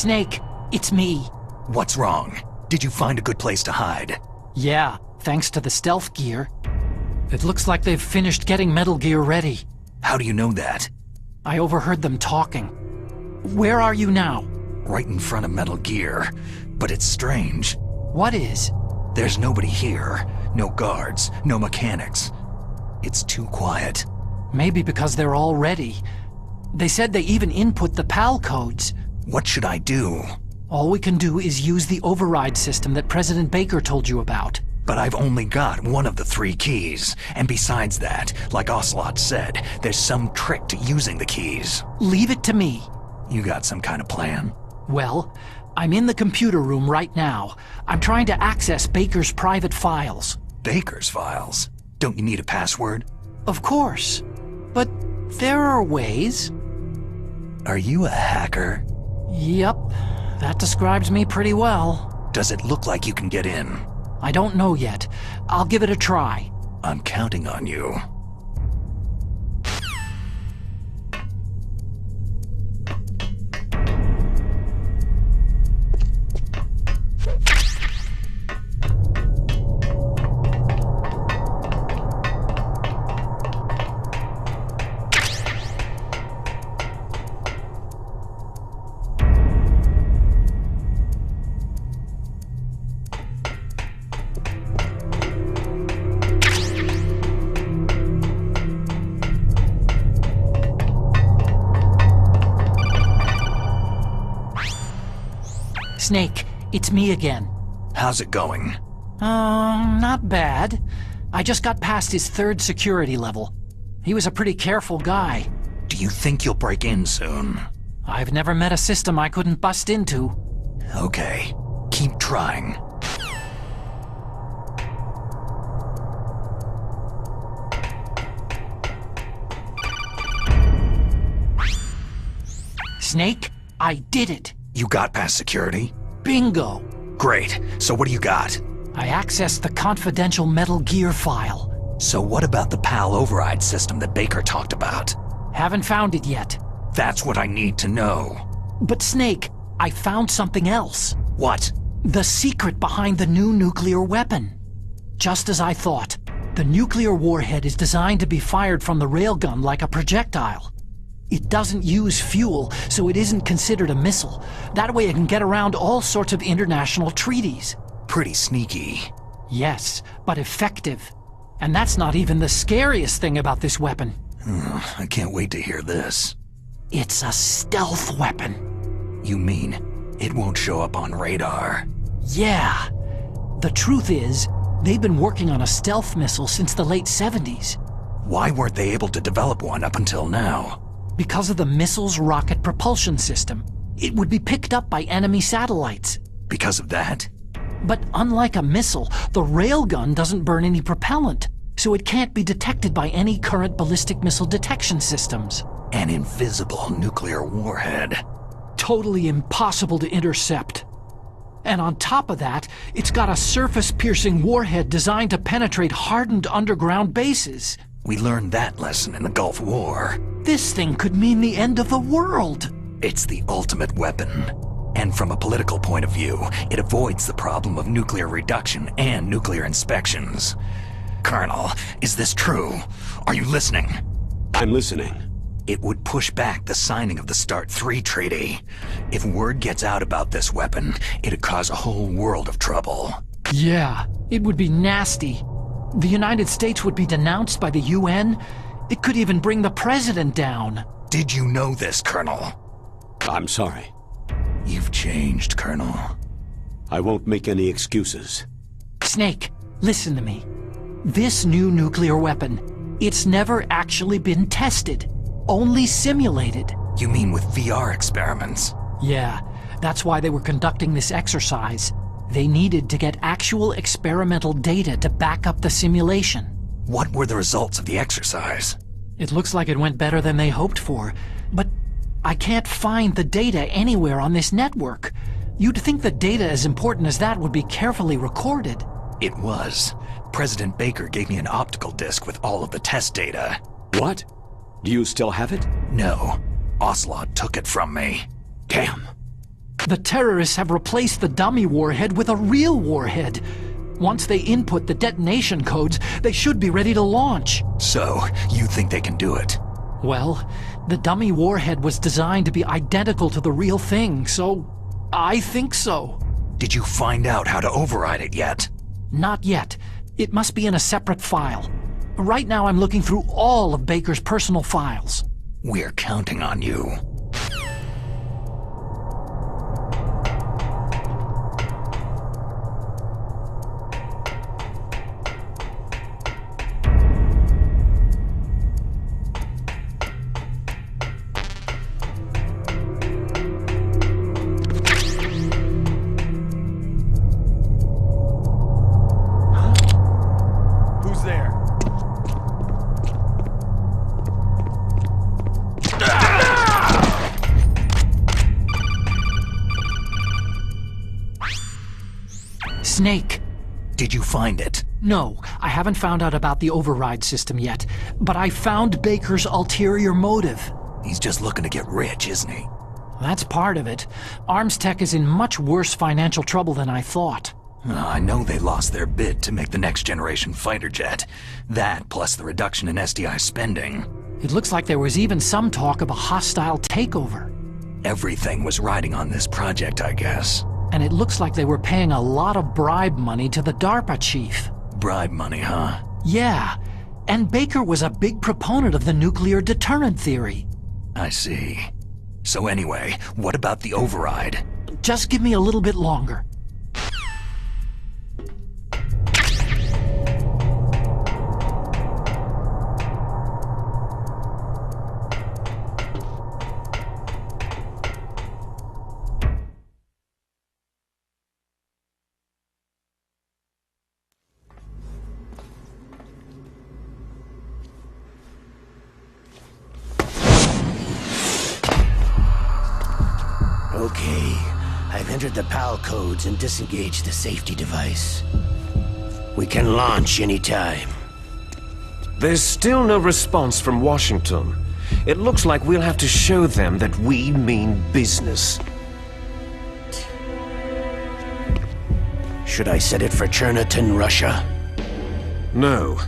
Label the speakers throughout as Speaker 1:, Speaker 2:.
Speaker 1: Snake, it's me.
Speaker 2: What's wrong? Did you find a good place to hide?
Speaker 1: Yeah, thanks to the stealth gear. It looks like they've finished getting Metal Gear ready.
Speaker 2: How do you know that?
Speaker 1: I overheard them talking. Where are you now?
Speaker 2: Right in front of Metal Gear. But it's strange.
Speaker 1: What is?
Speaker 2: There's nobody here. No guards, no mechanics. It's too quiet.
Speaker 1: Maybe because they're all ready. They said they even input the PAL codes.
Speaker 2: What should I do?
Speaker 1: All we can do is use the override system that President Baker told you about.
Speaker 2: But I've only got one of the 3 keys. And besides that, like Ocelot said, there's some trick to using the keys.
Speaker 1: Leave it to me.
Speaker 2: You got some kind of plan?
Speaker 1: Well, I'm in the computer room right now. I'm trying to access Baker's private files.
Speaker 2: Baker's files? Don't you need a password?
Speaker 1: Of course. But there are ways.
Speaker 2: Are you a hacker?
Speaker 1: Yep, that describes me pretty well.
Speaker 2: Does it look like you can get in?
Speaker 1: I don't know yet. I'll give it a try.
Speaker 2: I'm counting on you.
Speaker 1: Snake, it's me again.
Speaker 2: How's it going?
Speaker 1: Not bad. I just got past his 3rd security level. He was a pretty careful guy.
Speaker 2: Do you think you'll break in soon?
Speaker 1: I've never met a system I couldn't bust into.
Speaker 2: Okay, keep trying.
Speaker 1: Snake, I did it.
Speaker 2: You got past security?
Speaker 1: Bingo.
Speaker 2: Great. So what do you got?
Speaker 1: I accessed the confidential Metal Gear file.
Speaker 2: So what about the PAL override system that Baker talked about?
Speaker 1: Haven't found it yet.
Speaker 2: That's what I need to know.
Speaker 1: But Snake, I found something else.
Speaker 2: What?
Speaker 1: The secret behind the new nuclear weapon. Just as I thought, the nuclear warhead is designed to be fired from the railgun like a projectile. It doesn't use fuel, so it isn't considered a missile. That way it can get around all sorts of international treaties.
Speaker 2: Pretty sneaky.
Speaker 1: Yes, but effective. And that's not even the scariest thing about this weapon.
Speaker 2: I can't wait to hear this.
Speaker 1: It's a stealth weapon.
Speaker 2: You mean it won't show up on radar?
Speaker 1: Yeah. The truth is, they've been working on a stealth missile since the late 70s.
Speaker 2: Why weren't they able to develop one up until now?
Speaker 1: Because of the missile's rocket propulsion system. It would be picked up by enemy satellites.
Speaker 2: Because of that?
Speaker 1: But unlike a missile, the railgun doesn't burn any propellant, so it can't be detected by any current ballistic missile detection systems.
Speaker 2: An invisible nuclear warhead.
Speaker 1: Totally impossible to intercept. And on top of that, it's got a surface-piercing warhead designed to penetrate hardened underground bases.
Speaker 2: We learned that lesson in the Gulf War.
Speaker 1: This thing could mean the end of the world.
Speaker 2: It's the ultimate weapon. And from a political point of view, it avoids the problem of nuclear reduction and nuclear inspections. Colonel, is this true? Are you listening?
Speaker 3: I'm listening.
Speaker 2: It would push back the signing of the START 3 treaty. If word gets out about this weapon, it'd cause a whole world of trouble.
Speaker 1: Yeah, it would be nasty. The United States would be denounced by the UN. It could even bring the president down.
Speaker 2: Did you know this, Colonel?
Speaker 3: I'm sorry.
Speaker 2: You've changed, Colonel.
Speaker 3: I won't make any excuses.
Speaker 1: Snake, listen to me. This new nuclear weapon, it's never actually been tested. Only simulated.
Speaker 2: You mean with VR experiments?
Speaker 1: Yeah, that's why they were conducting this exercise. They needed to get actual experimental data to back up the simulation.
Speaker 2: What were the results of the exercise?
Speaker 1: It looks like it went better than they hoped for, but I can't find the data anywhere on this network. You'd think the data as important as that would be carefully recorded.
Speaker 2: It was. President Baker gave me an optical disc with all of the test data.
Speaker 3: What? Do you still have it?
Speaker 2: No. Ocelot took it from me.
Speaker 3: Damn.
Speaker 1: The terrorists have replaced the dummy warhead with a real warhead. Once they input the detonation codes, they should be ready to launch.
Speaker 2: So, you think they can do it?
Speaker 1: Well, the dummy warhead was designed to be identical to the real thing, so I think so.
Speaker 2: Did you find out how to override it yet?
Speaker 1: Not yet. It must be in a separate file. Right now I'm looking through all of Baker's personal files.
Speaker 2: We're counting on you.
Speaker 1: Snake.
Speaker 2: Did you find it?
Speaker 1: No, I haven't found out about the override system yet, but I found Baker's ulterior motive.
Speaker 2: He's just looking to get rich, isn't he?
Speaker 1: That's part of it. Armstech is in much worse financial trouble than I thought.
Speaker 2: I know they lost their bid to make the next generation fighter jet. That, plus the reduction in SDI spending.
Speaker 1: It looks like there was even some talk of a hostile takeover.
Speaker 2: Everything was riding on this project, I guess.
Speaker 1: And it looks like they were paying a lot of bribe money to the DARPA chief.
Speaker 2: Bribe money, huh?
Speaker 1: Yeah, and Baker was a big proponent of the nuclear deterrent theory.
Speaker 2: I see. So anyway, what about the override?
Speaker 1: Just give me a little bit longer.
Speaker 4: Okay, I've entered the PAL codes and disengaged the safety device. We can launch anytime.
Speaker 5: There's still no response from Washington. It looks like we'll have to show them that we mean business.
Speaker 4: Should I set it for Cherniton, Russia?
Speaker 5: No.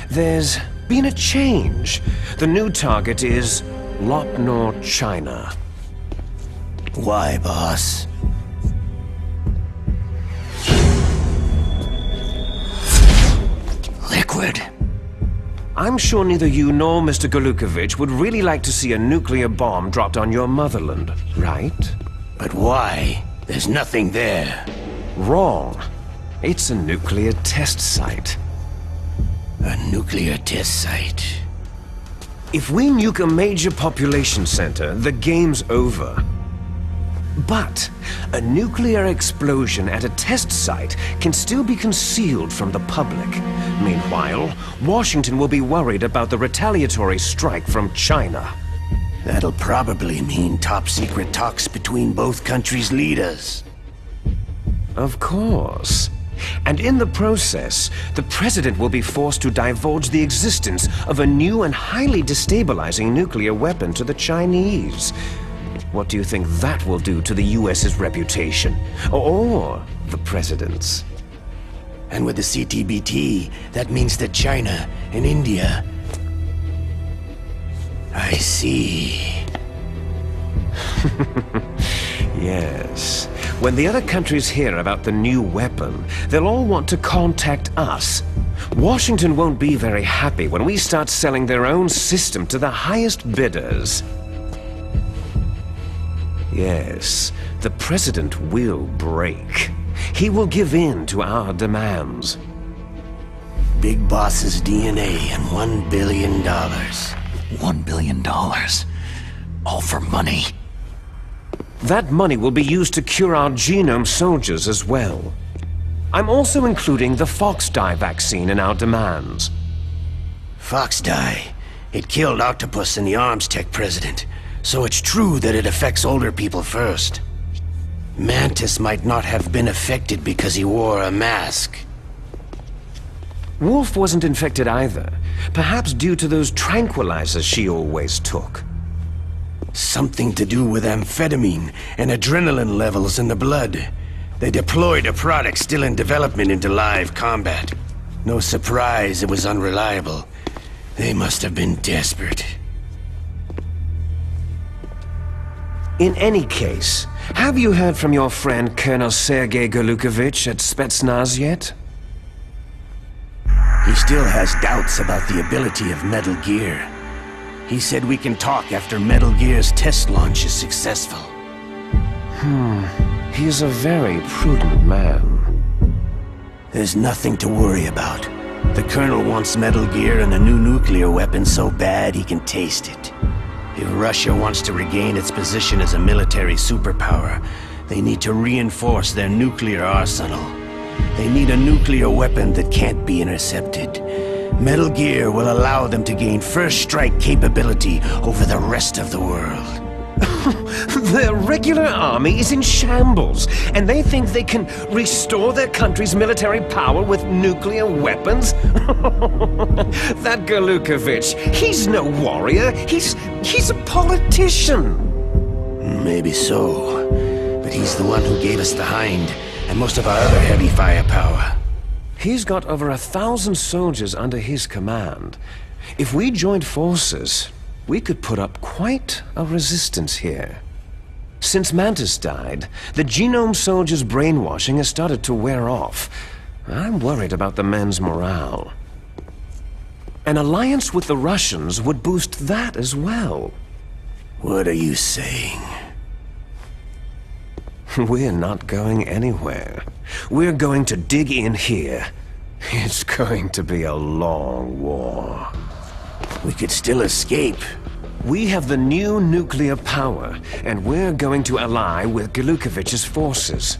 Speaker 5: There's been a change. The new target is Lopnor, China.
Speaker 4: Why, boss?
Speaker 2: Liquid.
Speaker 5: I'm sure neither you nor Mr. Golukovich would really like to see a nuclear bomb dropped on your motherland, right?
Speaker 4: But why? There's nothing there.
Speaker 5: Wrong. It's a nuclear test site.
Speaker 4: A nuclear test site.
Speaker 5: If we nuke a major population center, the game's over. But a nuclear explosion at a test site can still be concealed from the public. Meanwhile, Washington will be worried about the retaliatory strike from China.
Speaker 4: That'll probably mean top-secret talks between both countries' leaders.
Speaker 5: Of course. And in the process, the president will be forced to divulge the existence of a new and highly destabilizing nuclear weapon to the Chinese. What do you think that will do to the US's reputation? Or the president's?
Speaker 4: And with the CTBT, that means that China and India... I see.
Speaker 5: Yes. When the other countries hear about the new weapon, they'll all want to contact us. Washington won't be very happy when we start selling their own system to the highest bidders. Yes, the president will break. He will give in to our demands.
Speaker 4: Big Boss's DNA and $1 billion.
Speaker 2: $1 billion. All for money.
Speaker 5: That money will be used to cure our genome soldiers as well. I'm also including the Fox-dye vaccine in our demands.
Speaker 4: Fox-dye. It killed Octopus and the Armstech president. So it's true that it affects older people first. Mantis might not have been affected because he wore a mask.
Speaker 5: Wolf wasn't infected either. Perhaps due to those tranquilizers she always took.
Speaker 4: Something to do with amphetamine and adrenaline levels in the blood. They deployed a product still in development into live combat. No surprise it was unreliable. They must have been desperate.
Speaker 5: In any case, have you heard from your friend Colonel Sergei Golukovich at Spetsnaz yet?
Speaker 4: He still has doubts about the ability of Metal Gear. He said we can talk after Metal Gear's test launch is successful.
Speaker 5: He's a very prudent man.
Speaker 4: There's nothing to worry about. The Colonel wants Metal Gear and a new nuclear weapon so bad he can taste it. If Russia wants to regain its position as a military superpower, they need to reinforce their nuclear arsenal. They need a nuclear weapon that can't be intercepted. Metal Gear will allow them to gain first strike capability over the rest of the world.
Speaker 5: Their regular army is in shambles, and they think they can restore their country's military power with nuclear weapons? That Golukovich, he's no warrior. He's a politician.
Speaker 4: Maybe so, but he's the one who gave us the Hind and most of our other heavy firepower.
Speaker 5: He's got over 1,000 soldiers under his command. If we joined forces, we could put up quite a resistance here. Since Mantis died, the Genome Soldiers' brainwashing has started to wear off. I'm worried about the men's morale. An alliance with the Russians would boost that as well.
Speaker 4: What are you saying?
Speaker 5: We're not going anywhere. We're going to dig in here. It's going to be a long war.
Speaker 4: We could still escape.
Speaker 5: We have the new nuclear power, and we're going to ally with Golukovich's forces.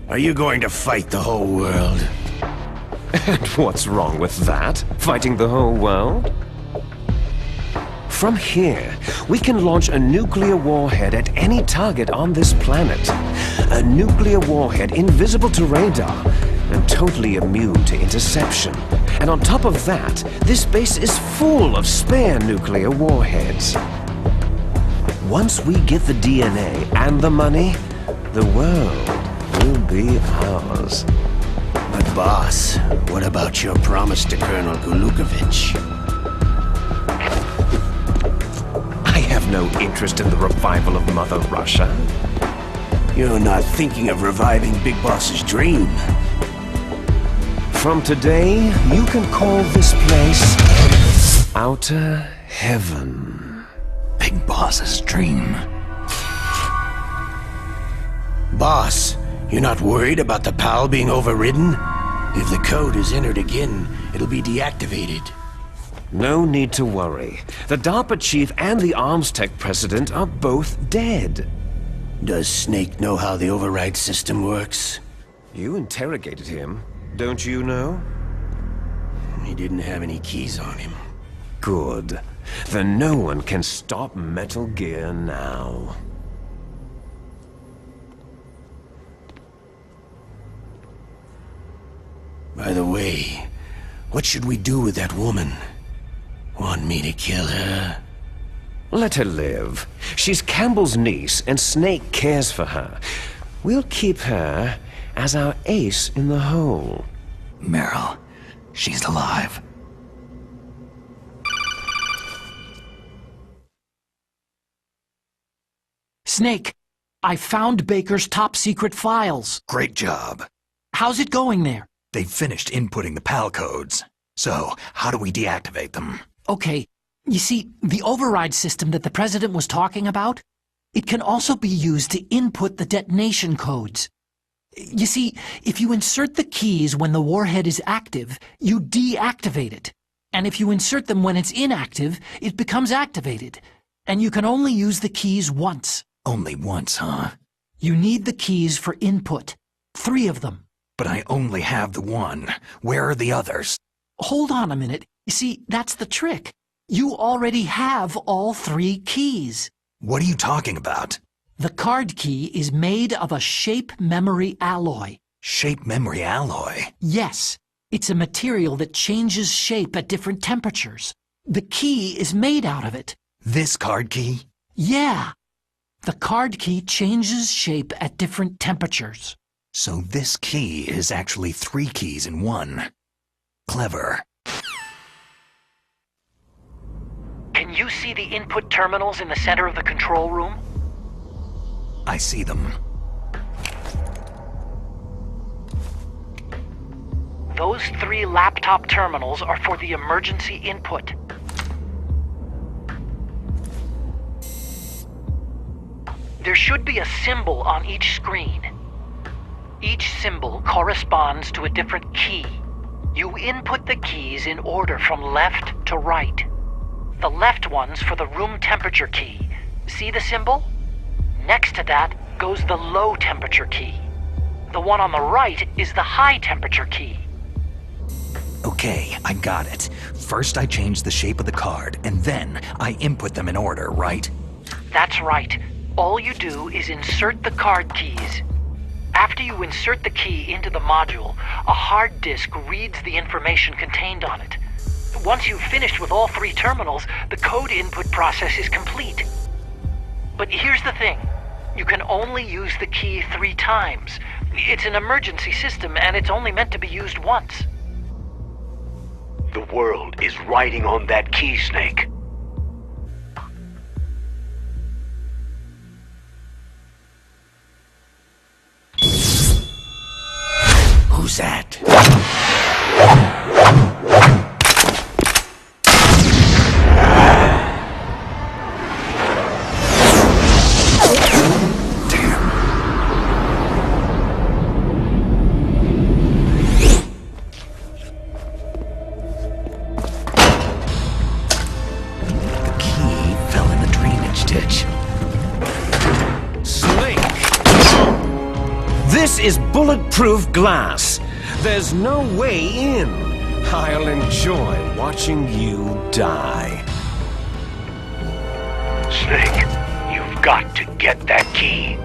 Speaker 4: Are you going to fight the whole world?
Speaker 5: And what's wrong with that? Fighting the whole world? From here, we can launch a nuclear warhead at any target on this planet. A nuclear warhead invisible to radar and totally immune to interception. And on top of that, this base is full of spare nuclear warheads. Once we get the DNA and the money, the world will be ours.
Speaker 4: But boss, what about your promise to Colonel Golukovich?
Speaker 5: I have no interest in the revival of Mother Russia.
Speaker 4: You're not thinking of reviving Big Boss's dream.
Speaker 5: From today, you can call this place Outer Heaven.
Speaker 2: Big Boss's dream.
Speaker 4: Boss, you're not worried about the PAL being overridden? If the code is entered again, it'll be deactivated.
Speaker 5: No need to worry. The DARPA chief and the Arms Tech president are both dead.
Speaker 4: Does Snake know how the override system works?
Speaker 5: You interrogated him, don't you know?
Speaker 4: He didn't have any keys on him.
Speaker 5: Good. Then no one can stop Metal Gear now.
Speaker 4: By the way, what should we do with that woman? Want me to kill her?
Speaker 5: Let her live. She's Campbell's niece, and Snake cares for her. We'll keep her as our ace in the hole.
Speaker 2: Meryl, she's alive.
Speaker 1: Snake, I found Baker's top-secret files.
Speaker 2: Great job.
Speaker 1: How's it going there?
Speaker 2: They've finished inputting the PAL codes. So, how do we deactivate them?
Speaker 1: Okay, you see, the override system that the President was talking about, it can also be used to input the detonation codes. You see, if you insert the keys when the warhead is active, you deactivate it. And if you insert them when it's inactive, it becomes activated. And you can only use the keys once.
Speaker 2: Only once, huh?
Speaker 1: You need the keys for input. 3 of them.
Speaker 2: But I only have the one. Where are the others?
Speaker 1: Hold on a minute. You see, that's the trick. You already have all 3 keys.
Speaker 2: What are you talking about?
Speaker 1: The card key is made of a shape memory alloy.
Speaker 2: Shape memory alloy?
Speaker 1: Yes. It's a material that changes shape at different temperatures. The key is made out of it.
Speaker 2: This card key?
Speaker 1: Yeah. The card key changes shape at different temperatures.
Speaker 2: So this key is actually 3 keys in one. Clever.
Speaker 1: Can you see the input terminals in the center of the control room?
Speaker 2: I see them.
Speaker 1: Those 3 laptop terminals are for the emergency input. There should be a symbol on each screen. Each symbol corresponds to a different key. You input the keys in order from left to right. The left one's for the room temperature key. See the symbol? Next to that goes the low temperature key. The one on the right is the high temperature key.
Speaker 2: Okay, I got it. First I change the shape of the card, and then I input them in order, right?
Speaker 1: That's right. All you do is insert the card keys. After you insert the key into the module, a hard disk reads the information contained on it. Once you've finished with all 3 terminals, the code input process is complete. But here's the thing. You can only use the key 3 times. It's an emergency system, and it's only meant to be used once.
Speaker 6: The world is riding on that key, Snake.
Speaker 4: Who's that?
Speaker 5: This is bulletproof glass. There's no way in. I'll enjoy watching you die.
Speaker 6: Snake, you've got to get that key.